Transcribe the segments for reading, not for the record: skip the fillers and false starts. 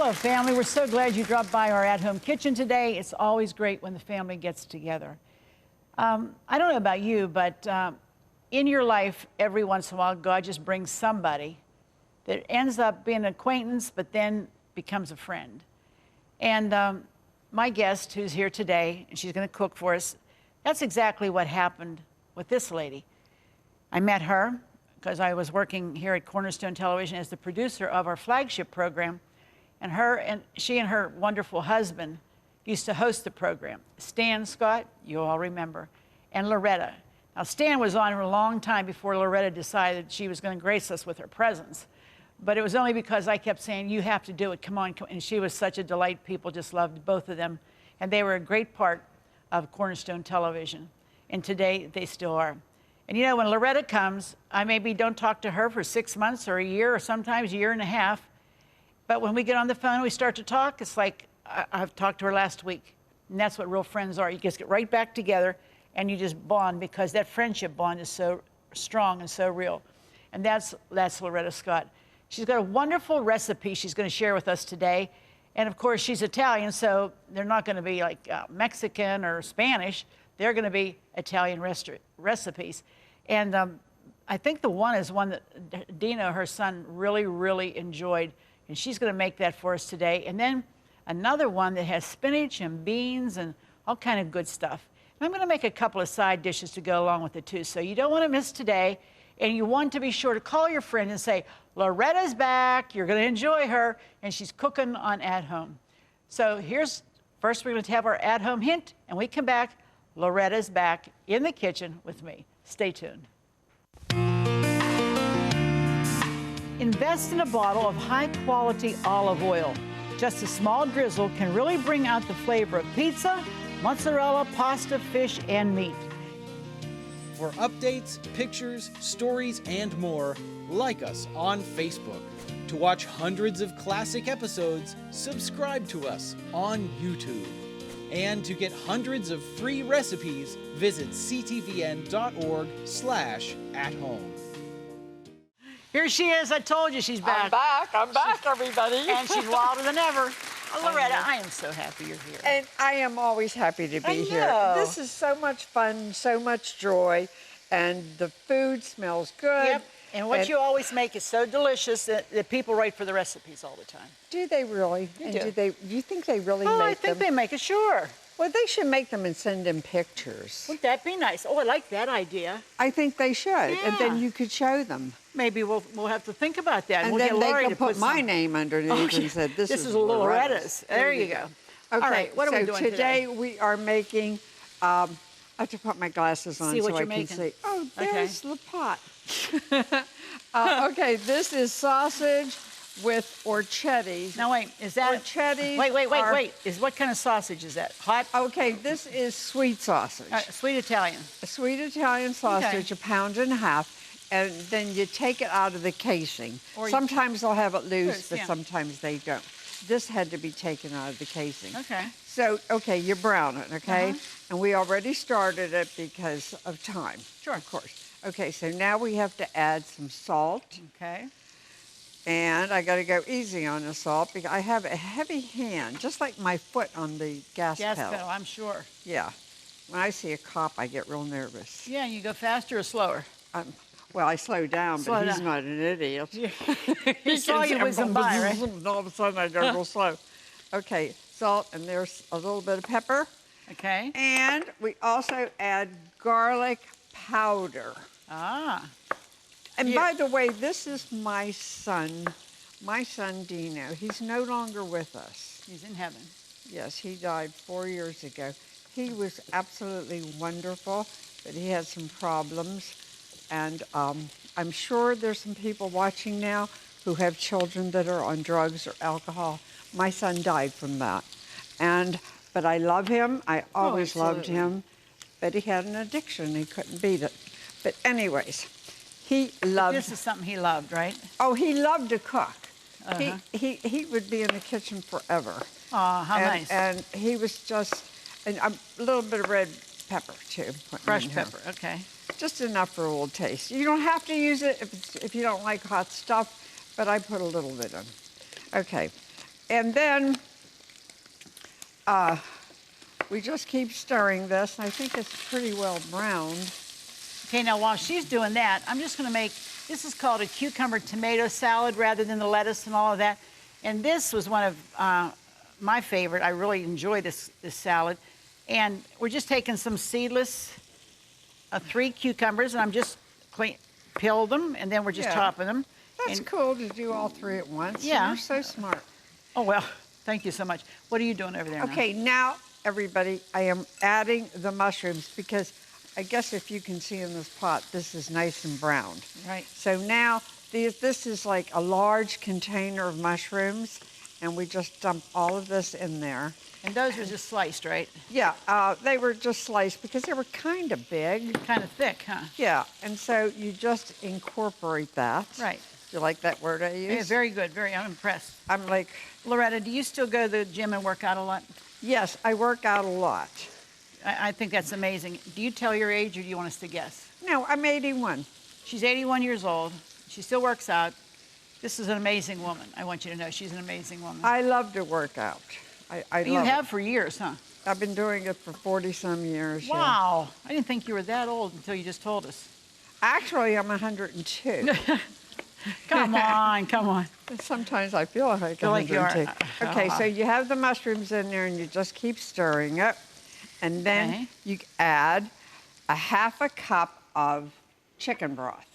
Hello, family. We're so glad you dropped by our at-home kitchen today. It's always great when the family gets together. I don't know about you, but in your life, every once in a while, God just brings somebody that ends up being an acquaintance, but then becomes a friend. And my guest, who's here today, and she's going to cook for us, that's exactly what happened with this lady. I met her because I was working here at Cornerstone Television as the producer of our flagship program. And she and her wonderful husband used to host the program. Stan Scott, you all remember, and Loretta. Now, Stan was on for a long time before Loretta decided she was going to grace us with her presence. But it was only because I kept saying, you have to do it, come on. And she was such a delight. People just loved both of them. And they were a great part of Cornerstone Television. And today, they still are. And you know, when Loretta comes, I maybe don't talk to her for 6 months or a year or sometimes a year and a half. But when we get on the phone and we start to talk, it's like I've talked to her last week. And that's what real friends are. You just get right back together and you just bond because that friendship bond is so strong and so real. And that's Loretta Scott. She's got a wonderful recipe she's going to share with us today. And of course, she's Italian, so they're not going to be like Mexican or Spanish. They're going to be Italian recipes. And I think the one is one that Dino, her son, really, really enjoyed. And she's going to make that for us today. And then another one that has spinach and beans and all kind of good stuff. And I'm going to make a couple of side dishes to go along with it, too. So you don't want to miss today. And you want to be sure to call your friend and say, Loretta's back. You're going to enjoy her. And she's cooking on At Home. So first we're going to have our At Home hint. And we come back. Loretta's back in the kitchen with me. Stay tuned. Invest in a bottle of high-quality olive oil. Just a small drizzle can really bring out the flavor of pizza, mozzarella, pasta, fish, and meat. For updates, pictures, stories, and more, like us on Facebook. To watch hundreds of classic episodes, subscribe to us on YouTube. And to get hundreds of free recipes, visit ctvn.org/athome. Here she is. I told you she's back. I'm back, everybody. And she's wilder than ever. Loretta, I am so happy you're here. And I am always happy to be here. This is so much fun, so much joy, and the food smells good. Yep. And what you always make is so delicious that people write for the recipes all the time. Do they really? Do. Do you think they really make them? Oh, I think they make it, sure. Well, they should make them and send in pictures. Wouldn't that be nice? Oh, I like that idea. I think they should, and then you could show them. Maybe we'll have to think about that. And we'll then get Lori they can put my name underneath and said, this is Loretta's. There you go. Okay, all right, what are we doing today? We are making, I have to put my glasses on so I can see. Oh, there's the pot. Okay, this is sausage with orchetti. Now wait, is that orchetti? Wait. What kind of sausage is that? Hot? Okay, this is sweet sausage. Sweet Italian. A sweet Italian sausage, 1.5 pounds, and then you take it out of the casing. Sometimes they'll have it loose, but sometimes they don't. This had to be taken out of the casing. Okay. So, okay, you brown it, okay? And we already started it because of time. Sure. Of course. Okay, so now we have to add some salt. Okay. And I got to go easy on the salt because I have a heavy hand, just like my foot on the gas pedal. Gas pedal, I'm sure. Yeah. When I see a cop, I get real nervous. Yeah, you go faster or slower? Well, I slow down, but he's not an idiot. He saw you whizzing by, right? And all of a sudden, I go real slow. Okay, salt, and there's a little bit of pepper. Okay. And we also add garlic powder. Ah. And by the way, this is my son Dino. He's no longer with us. He's in heaven. Yes, he died 4 years ago. He was absolutely wonderful, but he had some problems. And I'm sure there's some people watching now who have children that are on drugs or alcohol. My son died from that. But I love him. I always loved him. But he had an addiction. He couldn't beat it. But anyways, he loved... This is something he loved, right? Oh, he loved to cook. He would be in the kitchen forever. Oh, how nice. And he was just... And a little bit of red pepper, too. Fresh pepper, okay. Just enough for a little taste. You don't have to use it if you don't like hot stuff, but I put a little bit in. Okay. And then we just keep stirring this. I think it's pretty well browned. Okay, now while she's doing that, I'm just gonna make, this is called a cucumber tomato salad rather than the lettuce and all of that. And this was one of my favorite. I really enjoy this salad. And we're just taking some seedless 3 cucumbers, and I'm just peeled them, and then we're just chopping them. That's cool to do all 3 at once. Yeah. You're so smart. Oh, well, thank you so much. What are you doing over there now? Okay, now, everybody, I am adding the mushrooms because I guess if you can see in this pot, this is nice and browned. Right. So now, this is like a large container of mushrooms, and we just dump all of this in there. And those were just sliced, right? Yeah, they were just sliced because they were kind of big. Kind of thick, huh? Yeah, and so you just incorporate that. Right. You like that word I use? Yeah, very good, I'm impressed. I'm like, Loretta, do you still go to the gym and work out a lot? yes, I work out a lot. I think that's amazing. Do you tell your age, or do you want us to guess? No, I'm 81. She's 81 years old. She still works out. This is an amazing woman. I want you to know she's an amazing woman. I love to work out. I You love have it. for years, huh? I've been doing it for 40-some years. Yeah. Wow. I didn't think you were that old until you just told us. Actually, I'm 102. Come on, come on. Sometimes I feel like Feel like you are. 102. Okay, so you have the mushrooms in there, and you just keep stirring it. And then Okay. you add a 1/2 cup of chicken broth.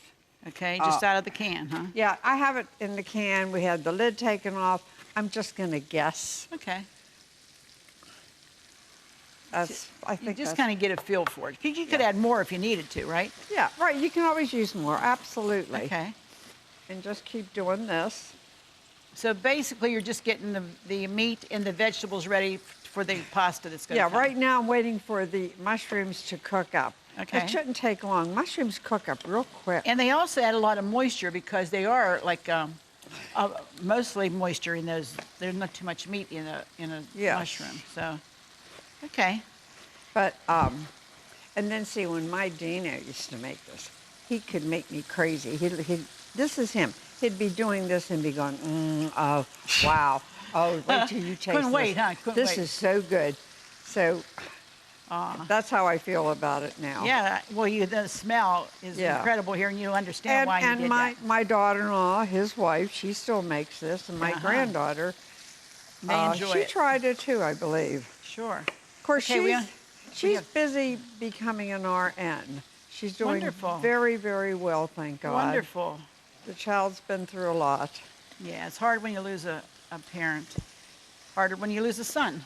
Okay, just out of the can, huh? Yeah, I have it in the can. We had the lid taken off. I'm just going to guess. Okay. I You think just that's, kind of get a feel for it. You could add more if you needed to, right? yeah, right. You can always use more. Absolutely. Okay. And just keep doing this. So basically, you're just getting the meat and the vegetables ready for the pasta that's going to Yeah, come. right now I'm waiting for the mushrooms to cook up. Okay. It shouldn't take long. Mushrooms cook up real quick. And they also add a lot of moisture because they are like mostly moisture in those. There's not too much meat in a Yes. mushroom. So, okay. But, and then see, when my Dino used to make this, he could make me crazy. This is him. He'd be doing this and be going, oh, wow. Oh, wait till you taste Couldn't this. wait, huh? Couldn't This wait. is so good. So that's how I feel about it now. Yeah, well, the smell is Yeah. incredible here, and you understand why you did that. my daughter-in-law, his wife, she still makes this, and my Uh-huh. granddaughter, They enjoy she it. tried it too, I believe. Sure. Of course, Okay, she's have- busy becoming an RN. She's doing Wonderful. very, very well, thank God. Wonderful. The child's been through a lot. Yeah, it's hard when you lose a parent. Harder when you lose a son.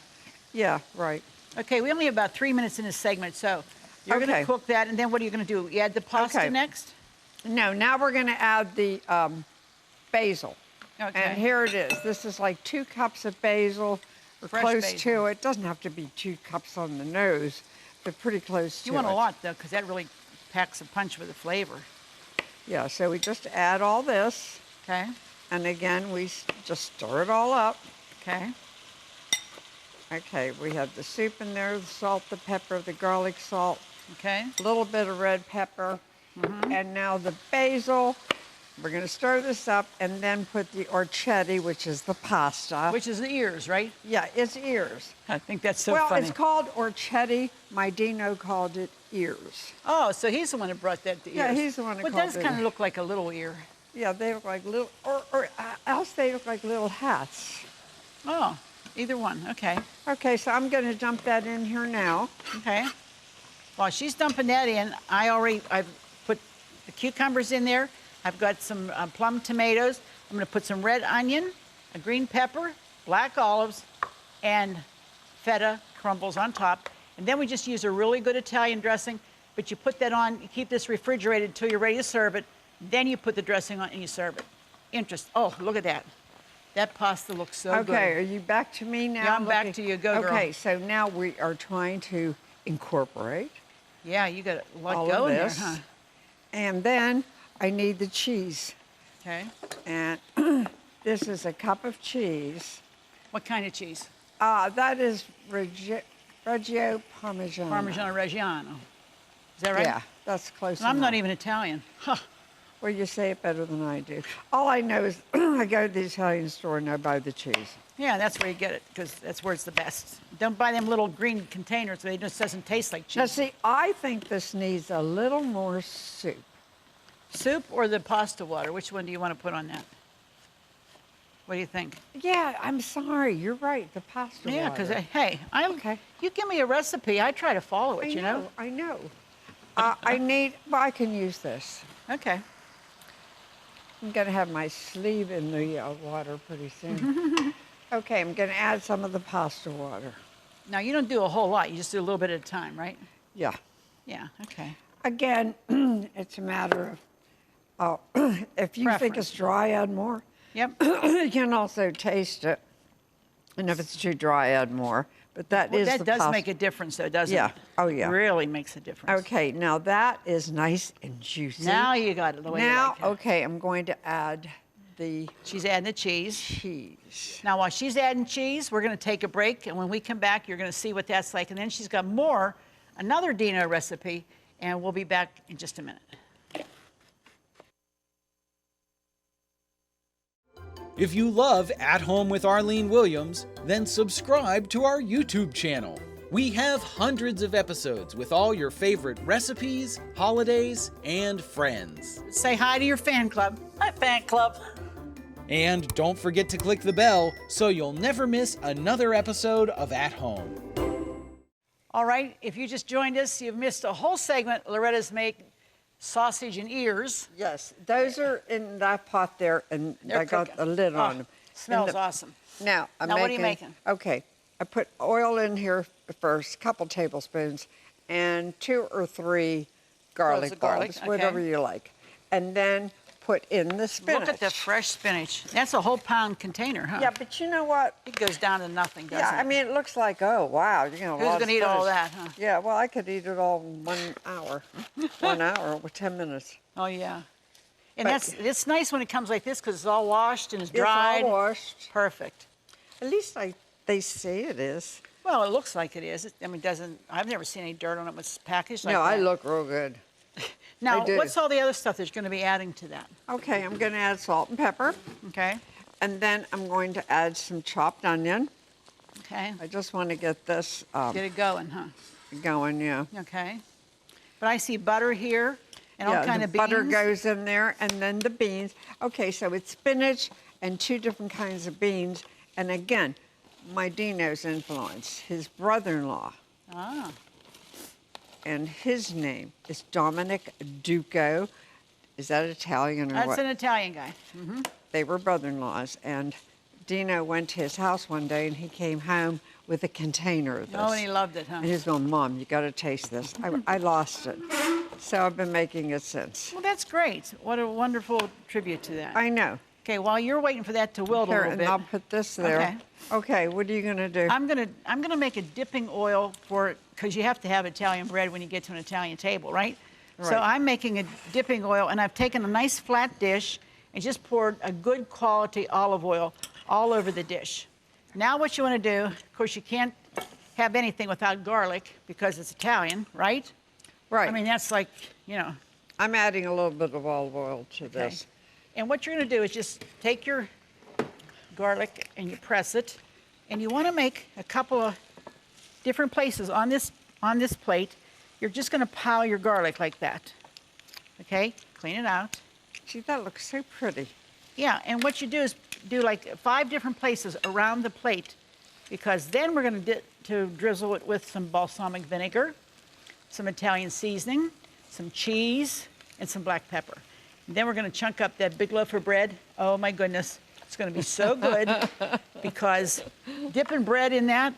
Yeah, right. Okay, we only have about 3 minutes in this segment, so you're going Okay. to cook that, and then what are you going to do? You add the pasta Okay. next? No, now we're going to add the basil. Okay. And here it is. This is like 2 cups of basil, or Fresh close basil. to it. Doesn't have to be 2 cups on the nose, but pretty close to it. You want a lot, though, because that really packs a punch with the flavor. Yeah, so we just add all this, Okay? and again, we just stir it all up. Okay. Okay, we have the soup in there, the salt, the pepper, the garlic salt, Okay. a little bit of red pepper, and now the basil. We're going to stir this up and then put the orchetti, which is the pasta. Which is the ears, right? Yeah, it's ears. I think that's so well, funny. it's called orchetti. My Dino called it ears. Oh, so he's the one that brought that to ears. Yeah, he's the one that Well, it called does it kind of ears. look like a little ear. Yeah, they look like little, or else they look like little hats. Oh, either one. Okay. Okay, so I'm going to dump that in here now. Okay. While she's dumping that in, I've put the cucumbers in there. I've got some plum tomatoes. I'm going to put some red onion, a green pepper, black olives, and feta crumbles on top. And then we just use a really good Italian dressing. But you put that on, you keep this refrigerated until you're ready to serve it. Then you put the dressing on and you serve it. Oh, look at that. That pasta looks so good. Okay, are you back to me now? Yeah, I'm back to you. Go, girl. Okay, so now we are trying to incorporate Yeah, you got a lot all going of there, this. huh? And then I need the cheese. Okay. And this is a cup of cheese. What kind of cheese? That is Reggio Parmigiano. Parmigiano Reggiano. Is that right? Yeah, that's close I'm enough. not even Italian. Huh. Well, you say it better than I do. All I know is I go to the Italian store and I buy the cheese. Yeah, that's where you get it, because that's where it's the best. Don't buy them little green containers. It just doesn't taste like cheese. Now, see, I think this needs a little more soup. Soup or the pasta water? Which one do you want to put on that? What do you think? Yeah, I'm sorry. You're right. The pasta Yeah, water. because, hey, Okay. you give me a recipe, I try to follow it, I you know? I know. Well, I can use this. Okay. I'm going to have my sleeve in the water pretty soon. Okay, I'm going to add some of the pasta water. Now, you don't do a whole lot. You just do a little bit at a time, right? Yeah. Yeah, okay. Again, it's a matter of, if you think it's Preference. dry, add more. Yep. You can also taste it. And if it's too dry, add more. But that Well, is that the does pasta. make a difference, though, doesn't Yeah. it? Oh, yeah. Really makes a difference. Okay, now that is nice and juicy. Now you got it the way you Now, like it. okay, I'm going to add the She's adding the cheese. cheese. Now, while she's adding cheese, we're going to take a break, and when we come back, you're going to see what that's like. And then she's got another Dino recipe, and we'll be back in just a minute. If you love At Home with Arlene Williams, then subscribe to our YouTube channel. We have hundreds of episodes with all your favorite recipes, holidays, and friends. Say hi to your fan club. Hi, fan club. And don't forget to click the bell so you'll never miss another episode of At Home. All right, if you just joined us, you've missed a whole segment. Loretta's make sausage and ears. Yes, those are in that pot there, and They're I got cooking. the lid Oh, on them. Smells And the- awesome. Now, I'm Now, making... what are you making? Okay, I put oil in here first, a couple tablespoons, and 2 or 3 garlic of garlic, bulbs, okay. whatever you like. And then put in the spinach. Look at the fresh spinach. That's a whole pound container, huh? Yeah, but you know what? It goes down to nothing, doesn't Yeah, it? I mean, it looks like, oh, wow, you know, a Who's lot of going to eat all spinach. that, huh? Yeah, well, I could eat it all in 1 hour. 1 hour with 10 minutes. Oh, yeah. And But- it's nice when it comes like this because it's all washed and it's It's dried. all washed. Perfect. At least they say it is. Well, it looks like it is. I mean, I've never seen any dirt on it when it's packaged like No, I that. look real good. Now, I do. what's all the other stuff that you're going to be adding to that? Okay, I'm going to add salt and pepper, Okay. and then I'm going to add some chopped onion. Okay. I just want to get this Get it going, huh? going, yeah. Okay. But I see butter here and all kind the of beans. butter goes in there, and then the beans. Okay, so it's spinach and 2 different kinds of beans. And again, my Dino's influence, his brother-in-law, Ah. and his name is Dominic Duco. Is that Italian or That's what? an Italian guy. They were brother-in-laws, and Dino went to his house one day, and he came home with a container of this. Oh, and he loved it, huh? And he was going, Mom, you got to taste this. I lost it. So I've been making it since. Well, that's great. What a wonderful tribute to that. I know. Okay, while you're waiting for that to wilt a Here, little and bit, I'll put this there. Okay. Okay, what are you going to do? I'm gonna make a dipping oil for it because you have to have Italian bread when you get to an Italian table, right? So Right. I'm making a dipping oil, and I've taken a nice flat dish and just poured a good quality olive oil all over the dish. Now what you want to do, of course, you can't have anything without garlic because it's Italian, right? Right. I mean, that's like, I'm adding a little bit of olive oil to Okay. this. And what you're going to do is just take your garlic and you press it, and you want to make a couple of different places on this plate. You're just going to pile your garlic like that. Okay? Clean it out. Gee, that looks so pretty. Yeah, and what you do is do like 5 different places around the plate, because then we're going to drizzle it with some balsamic vinegar, some Italian seasoning, some cheese, and some black pepper. And then we're going to chunk up that big loaf of bread. Oh my goodness, it's going to be so good because dipping bread in that,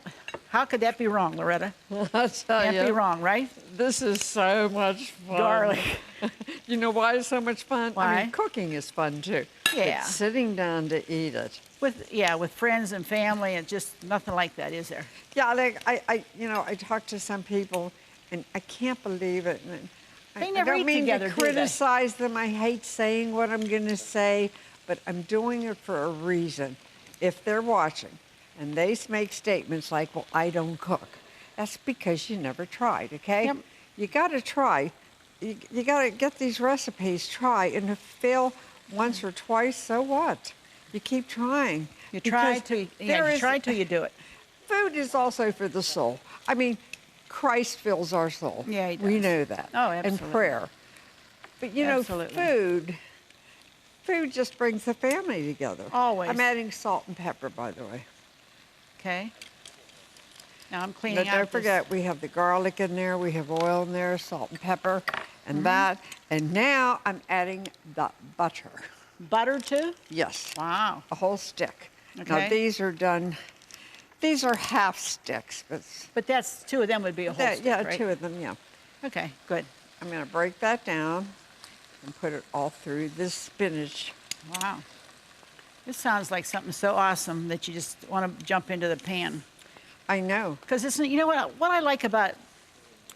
how could that be wrong, Loretta? I tell Can't be wrong, right? this is so much fun. Garlic. You know why it's so much fun? I Why? mean, cooking is fun too. Yeah. But sitting down to eat it. With friends and family, and just nothing like that, is there? Yeah, like I talk to some people, and I can't believe it. And They never I don't eat mean together, to do they? criticize them. I hate saying what I'm going to say, but I'm doing it for a reason. If they're watching, and they make statements like, "Well, I don't cook," that's because you never tried. Okay? Yep. You got to try. you got to get these recipes, try, and if you fail once or twice, so what? You keep trying. You try Because till you try till you do it. Food is also for the soul. I mean, Christ fills our soul. Yeah, he We does. know that. Oh, absolutely. And prayer. But you know, Absolutely. food just brings the family together. Always. I'm adding salt and pepper, by the way. Okay. Now I'm cleaning But out don't this- forget, we have the garlic in there, we have oil in there, salt and pepper, and Mm-hmm. that. And now I'm adding the butter. butter too. Yes, Wow. a whole stick. Okay. Now these are done, these are half sticks, but But that's two of them would be a whole that, stick, yeah, right? 2 of them, yeah. Okay, good. I'm gonna break that down and put it all through this spinach. Wow. This sounds like something so awesome that you just want to jump into the pan. I know. Because it's, you know what I like about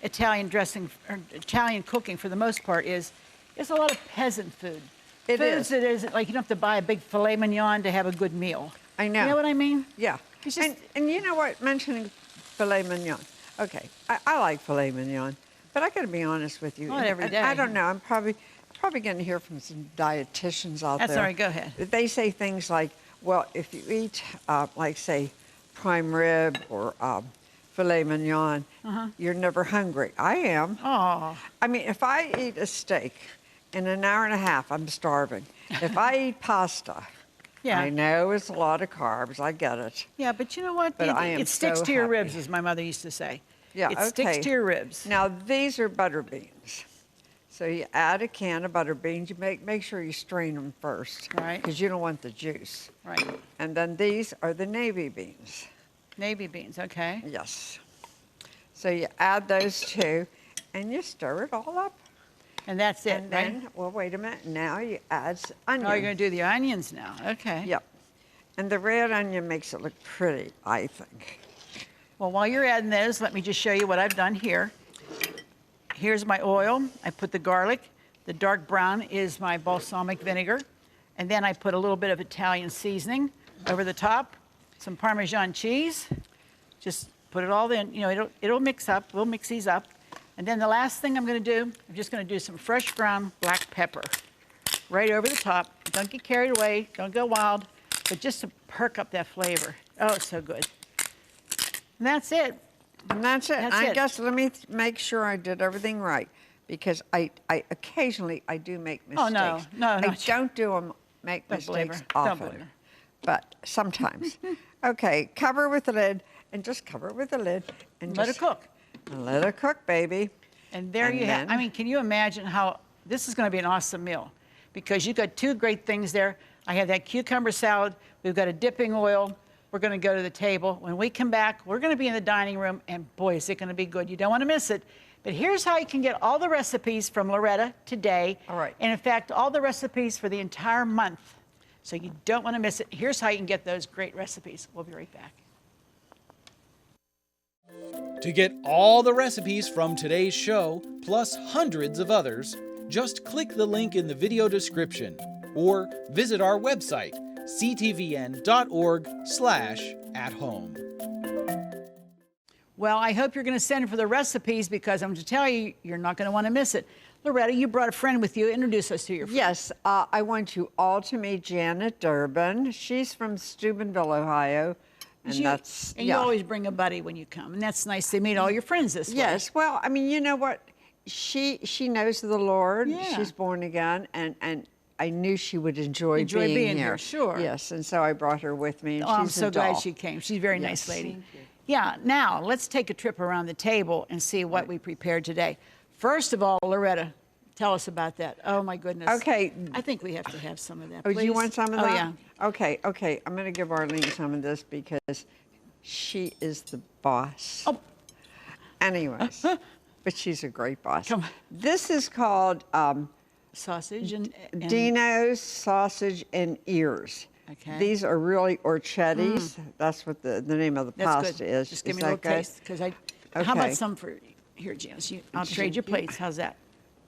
Italian dressing or Italian cooking for the most part is it's a lot of peasant food. It Foods is. that isn't like you don't have to buy a big filet mignon to have a good meal. I know. You know what I mean? Yeah. It's just- And you know what, mentioning filet mignon. Okay, I like filet mignon, but I gotta be honest with you. Not every and day. I don't know, I'm probably gonna hear from some dietitians out That's there. all right, go ahead. They say things like, well, if you eat, like say, prime rib or filet mignon, you're never hungry. I am. Oh, I mean, if I eat a steak in an hour and a half, I'm starving. If I eat pasta, yeah. I know it's a lot of carbs, I get it. Yeah, but you know what? But it, I am it sticks so to your happy. ribs, as my mother used to say. Yeah, It sticks okay. to your ribs. Now, these are butter beans. So you add a can of butter beans. You make sure you strain them first. Right. Because you don't want the juice. Right. And then these are the navy beans. Navy beans, okay. Yes. So you add those two, and you stir it all up. And that's it, And right? then, well, wait a minute. Now you add onion. Oh, you're going to do the onions now. Okay. Yep. And the red onion makes it look pretty, I think. Well, while you're adding those, let me just show you what I've done here. Here's my oil. I put the garlic. The dark brown is my balsamic vinegar. And then I put a little bit of Italian seasoning over the top, some Parmesan cheese. Just put it all in. You know, it'll mix up. We'll mix these up. And then the last thing I'm going to do, I'm just going to do some fresh ground black pepper right over the top. Don't get carried away. Don't go wild. But just to perk up that flavor. Oh, it's so good. And that's it. And that's it. That's I it. guess let me make sure I did everything right, because I occasionally I do make mistakes. Oh, no. No, I not you. don't do them make Don't blame mistakes her. Don't often, blame her. but sometimes. Okay, cover with the lid, and just cover it with the lid, and Let it just cook. Let it cook, baby. And there And you have, I then- mean, can you imagine how, this is going to be an awesome meal because you've got two great things there. I have that cucumber salad. We've got a dipping oil. We're going to go to the table. When we come back, we're going to be in the dining room, and boy, is it going to be good. You don't want to miss it. But here's how you can get all the recipes from Loretta today. All right. And in fact, all the recipes for the entire month. So you don't want to miss it. Here's how you can get those great recipes. We'll be right back. To get all the recipes from today's show, plus hundreds of others, just click the link in the video description or visit our website, ctvn.org/at-home. Well, I hope you're going to send for the recipes because I'm going to tell you, you're not going to want to miss it. Loretta, you brought a friend with you. Introduce us to your friend. Yes, I want you all to meet Janet Durbin. She's from Steubenville, Ohio. And You- that's, and yeah. you always bring a buddy when you come, and that's nice to meet all your friends this way. Yes, well, I mean, you know what? She knows the Lord. Yeah. She's born again, and I knew she would enjoy Being being here, sure. Yes, and so I brought her with me, and Oh, I'm she's so a glad doll. she came. She's a very nice Yes. lady. Yeah, now let's take a trip around the table and see what we prepared today. First of all, Loretta, tell us about that. Oh, my goodness. Okay. I think we have to have some of that, Oh, please. do you want some of that? Oh, yeah. Okay, I'm going to give Arlene some of this because she is the boss. Oh. Anyways, but she's a great boss. Come on. This is called Sausage and Dino's sausage and ears. Okay. These are really orchettis. That's what the name of the That's pasta good. is. Just give Is me a little that good? taste, because How about Okay. some for here, Janice? I'll trade you plates. How's that?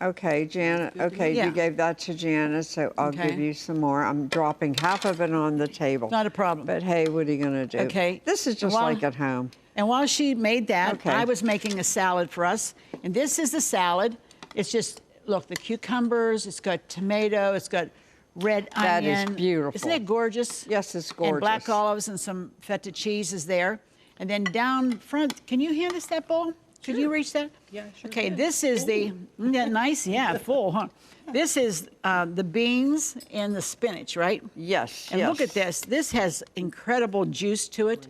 Okay, Janet. Okay, Yeah. you gave that to Janice, so I'll Okay. give you some more. I'm dropping half of it on the table. Not a problem. But hey, what are you going to do? Okay. This is just Well- like at home. And while she made that, Okay. I was making a salad for us. And this is the salad. It's just look, the cucumbers, it's got tomato, it's got red That onion. is beautiful. Isn't it gorgeous? Yes, it's gorgeous. And black olives and some feta cheese is there. And then down front, can you hand us that bowl? Could you reach that? Yeah, sure. Okay, this is the, isn't that nice? Yeah, full, huh? This is the beans and the spinach, right? Yes, And yes. look at this. This has incredible juice to it.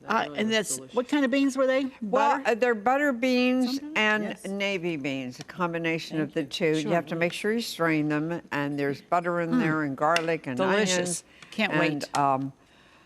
And that's, what kind of beans were they? Well, Butter? they're butter beans and Yes. navy beans, a combination of the two. Sure. You have to make sure you strain them, and there's butter in there and garlic and Delicious. onions. Can't and, wait.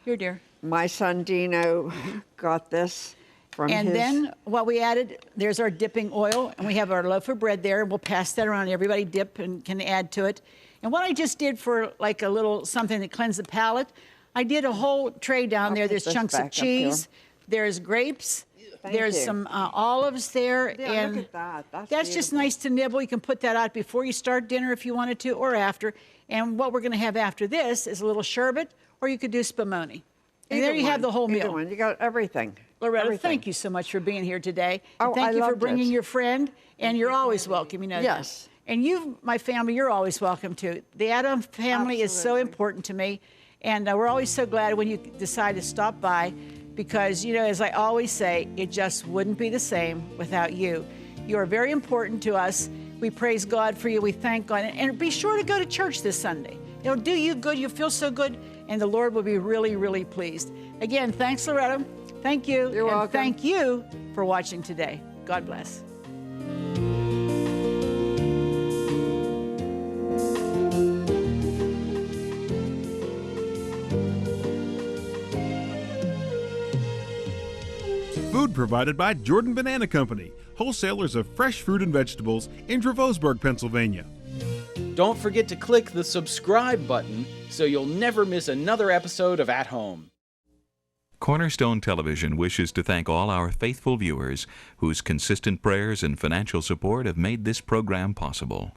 Here, dear. My son Dino got this from And his... then what we added, there's our dipping oil, and we have our loaf of bread there. We'll pass that around. Everybody dip and can add to it. And what I just did for like a little something to cleanse the palate, I did a whole tray down I'll there. put There's this chunks back of up here. cheese. There's grapes. Thank There's you. some olives there. Yeah, and look at that. That's just beautiful. nice to nibble. You can put that out before you start dinner if you wanted to, or after. And what we're going to have after this is a little sherbet, or you could do spumoni. And there Either you have one, the whole either meal. one. You got everything. Loretta, Everything. thank you so much for being here today. And Oh, thank I you for loved bringing it. your friend, and you're always welcome, you know that. Yes. And you, my family, you're always welcome too. The Adam family is so Absolutely. important to me, and we're always so glad when you decide to stop by because, you know, as I always say, it just wouldn't be the same without you. You are very important to us. We praise God for you. We thank God. And be sure to go to church this Sunday. It'll do you good. You'll feel so good, and the Lord will be really, really pleased. Again, thanks, Loretta. Thank you. You're and welcome. thank you for watching today. God bless. Food provided by Jordan Banana Company, wholesalers of fresh fruit and vegetables in Dravosburg, Pennsylvania. Don't forget to click the subscribe button so you'll never miss another episode of At Home. Cornerstone Television wishes to thank all our faithful viewers whose consistent prayers and financial support have made this program possible.